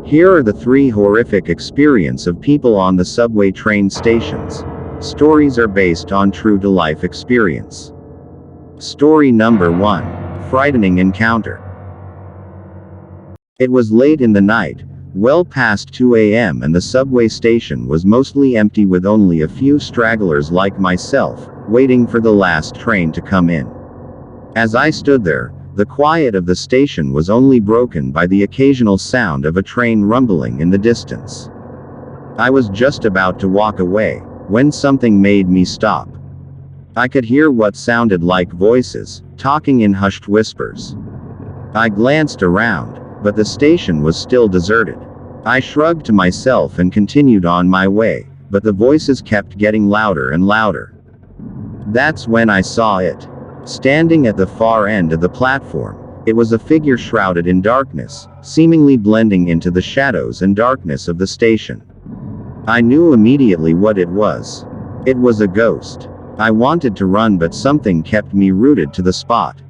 Here are the 3 horrific experiences of people on the subway train stations. Stories are based on true-to-life experience. Story number 1. Frightening encounter. It was late in the night, well past 2 a.m., and the subway station was mostly empty with only a few stragglers like myself, waiting for the last train to come in. As I stood there, the quiet of the station was only broken by the occasional sound of a train rumbling in the distance. I was just about to walk away, when something made me stop. I could hear what sounded like voices, talking in hushed whispers. I glanced around, but the station was still deserted. I shrugged to myself and continued on my way, but the voices kept getting louder and louder. That's when I saw it. Standing at the far end of the platform, it was a figure shrouded in darkness, seemingly blending into the shadows and darkness of the station. I knew immediately what it was. It was a ghost. I wanted to run, but something kept me rooted to the spot.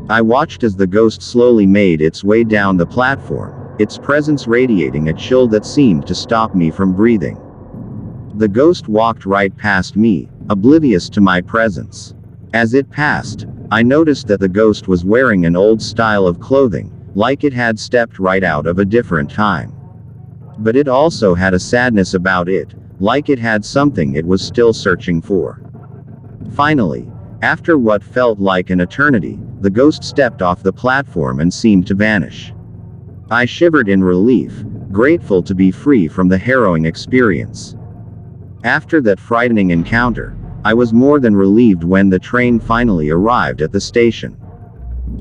I watched as the ghost slowly made its way down the platform, its presence radiating a chill that seemed to stop me from breathing. The ghost walked right past me, oblivious to my presence. As it passed, I noticed that the ghost was wearing an old style of clothing, like it had stepped right out of a different time. But it also had a sadness about it, like it had something it was still searching for. Finally, after what felt like an eternity, the ghost stepped off the platform and seemed to vanish. I shivered in relief, grateful to be free from the harrowing experience. After that frightening encounter, I was more than relieved when the train finally arrived at the station.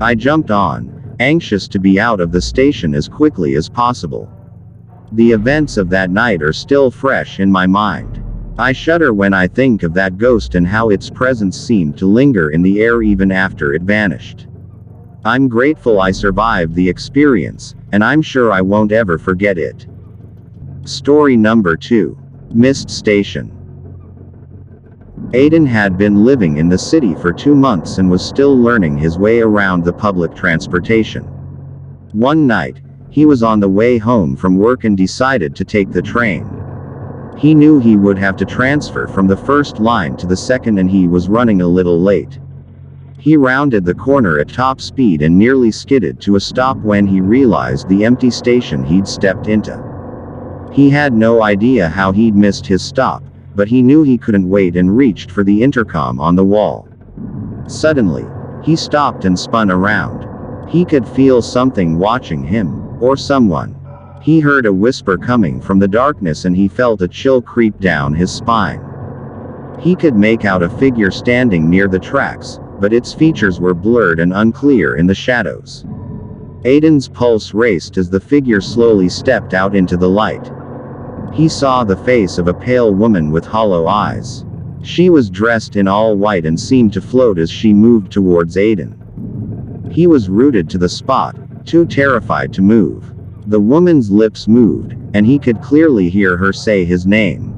I jumped on, anxious to be out of the station as quickly as possible. The events of that night are still fresh in my mind. I shudder when I think of that ghost and how its presence seemed to linger in the air even after it vanished. I'm grateful I survived the experience, and I'm sure I won't ever forget it. Story number 2. Missed Station. Aiden had been living in the city for 2 months and was still learning his way around the public transportation. One night, he was on the way home from work and decided to take the train. He knew he would have to transfer from the first line to the second, and he was running a little late. He rounded the corner at top speed and nearly skidded to a stop when he realized the empty station he'd stepped into. He had no idea how he'd missed his stop, but he knew he couldn't wait and reached for the intercom on the wall. Suddenly, he stopped and spun around. He could feel something watching him, or someone. He heard a whisper coming from the darkness and he felt a chill creep down his spine. He could make out a figure standing near the tracks, but its features were blurred and unclear in the shadows. Aiden's pulse raced as the figure slowly stepped out into the light. He saw the face of a pale woman with hollow eyes. She was dressed in all white and seemed to float as she moved towards Aiden. He was rooted to the spot, too terrified to move. The woman's lips moved, and he could clearly hear her say his name.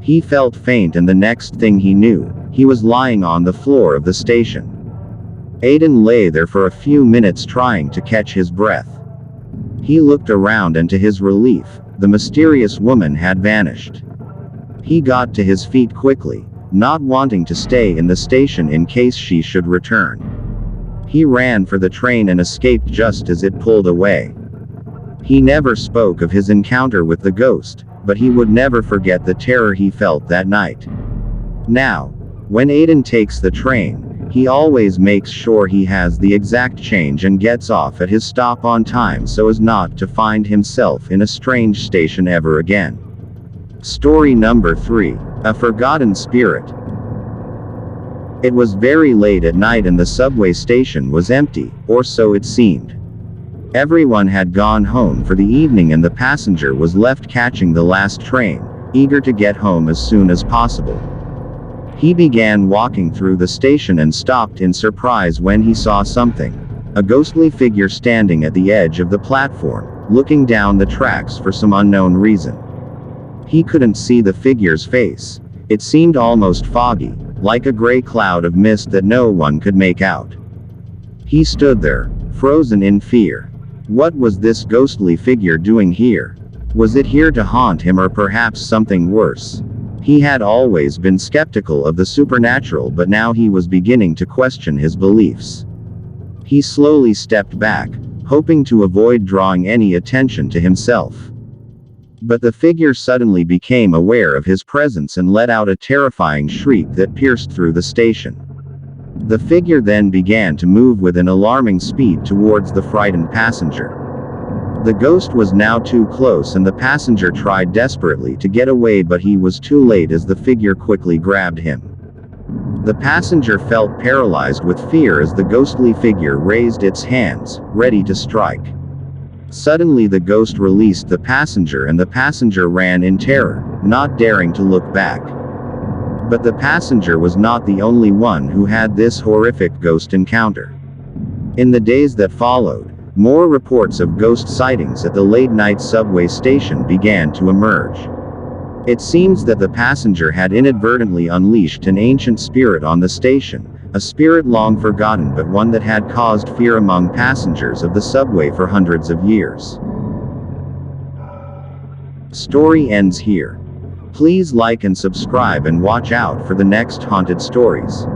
He felt faint, and the next thing he knew, he was lying on the floor of the station. Aiden lay there for a few minutes trying to catch his breath. He looked around and to his relief, the mysterious woman had vanished. He got to his feet quickly, not wanting to stay in the station in case she should return. He ran for the train and escaped just as it pulled away. He never spoke of his encounter with the ghost, but he would never forget the terror he felt that night. Now, when Aiden takes the train, he always makes sure he has the exact change and gets off at his stop on time so as not to find himself in a strange station ever again. Story number 3. A Forgotten Spirit. It was very late at night and the subway station was empty, or so it seemed. Everyone had gone home for the evening and the passenger was left catching the last train, eager to get home as soon as possible. He began walking through the station and stopped in surprise when he saw something. A ghostly figure standing at the edge of the platform, looking down the tracks for some unknown reason. He couldn't see the figure's face. It seemed almost foggy, like a gray cloud of mist that no one could make out. He stood there, frozen in fear. What was this ghostly figure doing here? Was it here to haunt him, or perhaps something worse? He had always been skeptical of the supernatural, but now he was beginning to question his beliefs. He slowly stepped back, hoping to avoid drawing any attention to himself. But the figure suddenly became aware of his presence and let out a terrifying shriek that pierced through the station. The figure then began to move with an alarming speed towards the frightened passenger. The ghost was now too close, and the passenger tried desperately to get away, but he was too late as the figure quickly grabbed him. The passenger felt paralyzed with fear as the ghostly figure raised its hands, ready to strike. Suddenly the ghost released the passenger, and the passenger ran in terror, not daring to look back. But the passenger was not the only one who had this horrific ghost encounter. In the days that followed, more reports of ghost sightings at the late-night subway station began to emerge. It seems that the passenger had inadvertently unleashed an ancient spirit on the station, a spirit long forgotten but one that had caused fear among passengers of the subway for hundreds of years. Story ends here. Please like and subscribe and watch out for the next haunted stories.